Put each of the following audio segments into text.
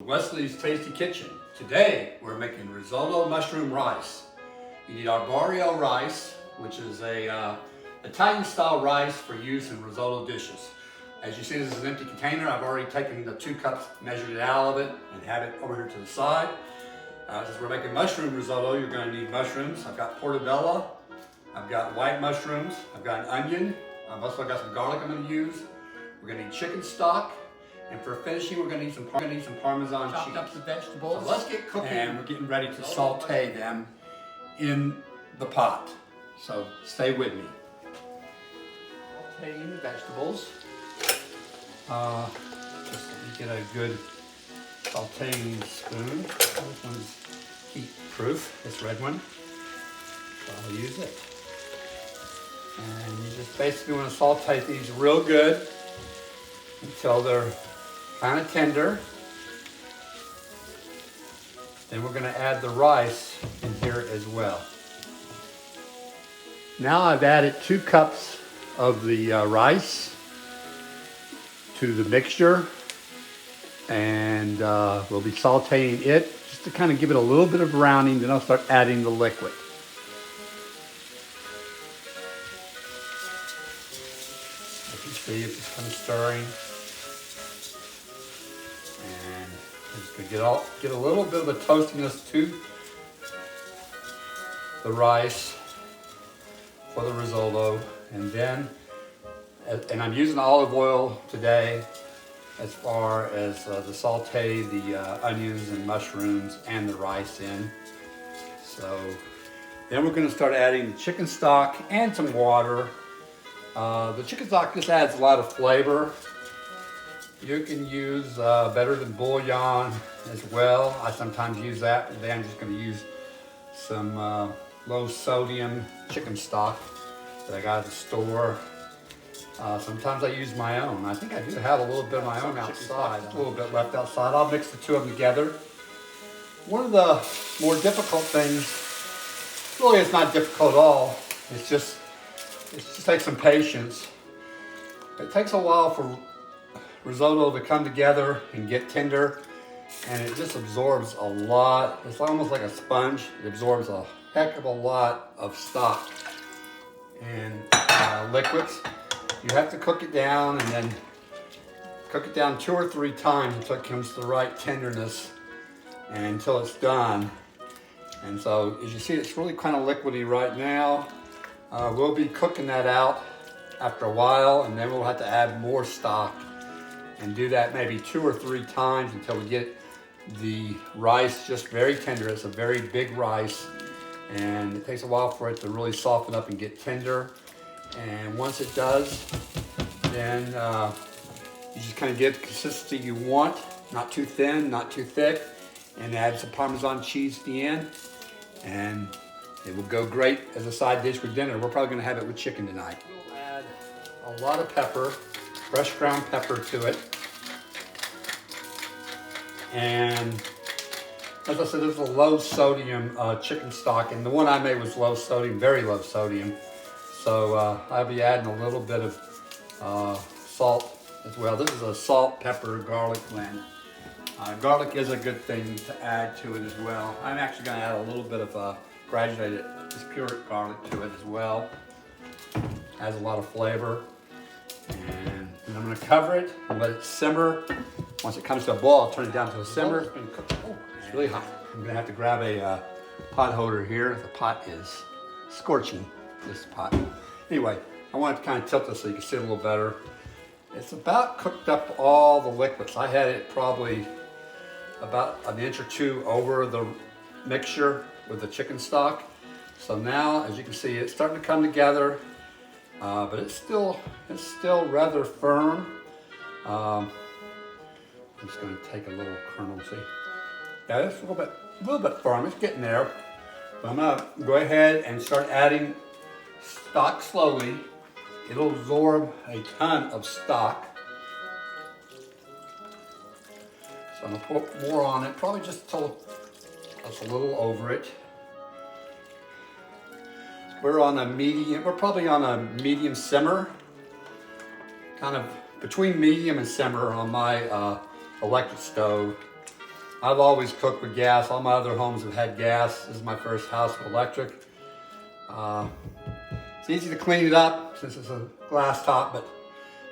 Wesley's Tasty Kitchen. Today we're making risotto mushroom rice. You need our barrio rice, which is a Italian style rice for use in risotto dishes. As you see, this is an empty container. I've already taken the 2 cups, measured it out of it, and have it over here to the side. Since we're making mushroom risotto, you're going to need mushrooms. I've got portobello, I've got white mushrooms, I've got an onion, I've also got some garlic I'm going to use. We're going to need chicken stock. And for finishing, we're going to need some Parmesan cheese. Chopped up the vegetables. So let's get cooking. And we're getting ready to saute them in the pot. So stay with me. Sauteing the vegetables. Just let me get a good sauteing spoon. This one's heat proof, this red one. So I'll use it. And you just basically want to saute these real good until they're kind of tender. Then we're going to add the rice in here as well. Now I've added 2 cups of the rice to the mixture, and we'll be sauteing it just to kind of give it a little bit of browning. Then I'll start adding the liquid. As you see, it's just kind of stirring. And I'm just going to get a little bit of a toastiness to the rice for the risotto. And then, and I'm using olive oil today as far as the saute the onions and mushrooms and the rice in. So then we're going to start adding the chicken stock and some water. The chicken stock just adds a lot of flavor. You can use better than bouillon as well. I sometimes use that. Today I'm just going to use some low sodium chicken stock that I got at the store. Sometimes I use my own. I think I do have a little bit of my own outside, a little bit left outside. I'll mix the 2 of them together. One of the more difficult things, really it's not difficult at all, it just takes some patience. It takes a while for risotto to come together and get tender, and it just absorbs a lot. It's almost like a sponge. It absorbs a heck of a lot of stock and liquids. You have to cook it down and then cook it down 2 or 3 times until it comes to the right tenderness and until it's done. And so as you see, it's really kind of liquidy right now. We'll be cooking that out after a while, and then we'll have to add more stock and do that maybe 2 or 3 times until we get the rice just very tender. It's a very big rice, and it takes a while for it to really soften up and get tender. And once it does, then you just kind of get the consistency you want, not too thin, not too thick, and add some Parmesan cheese at the end, and it will go great as a side dish with dinner. We're probably going to have it with chicken tonight. We'll add a lot of pepper, fresh ground pepper to it. And as I said, this is a low sodium chicken stock, and the one I made was low sodium, very low sodium. So I'll be adding a little bit of salt as well. This is a salt, pepper, garlic blend. Garlic is a good thing to add to it as well. I'm actually going to add a little bit of graduated, just pure garlic to it as well. Has a lot of flavor. And then I'm going to cover it and let it simmer. Once it comes to a boil, I'll turn it down to a simmer. It's really hot. I'm going to have to grab a pot holder here. The pot is scorching, this pot. Anyway, I want to kind of tilt this so you can see it a little better. It's about cooked up all the liquids. I had it probably about 1 inch or 2 over the mixture with the chicken stock. So now, as you can see, it's starting to come together, but it's still rather firm. I'm just going to take a little kernel, see? Yeah, it's a little bit firm. It's getting there. But I'm going to go ahead and start adding stock slowly. It'll absorb a ton of stock. So I'm going to put more on it, probably just till it's a little over it. We're probably on a medium simmer, kind of between medium and simmer on my electric stove. I've always cooked with gas. All my other homes have had gas. This is my first house with electric. It's easy to clean it up since it's a glass top, but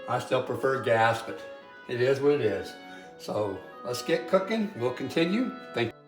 I still prefer gas, but it is what it is. So let's get cooking. We'll continue. Thank you.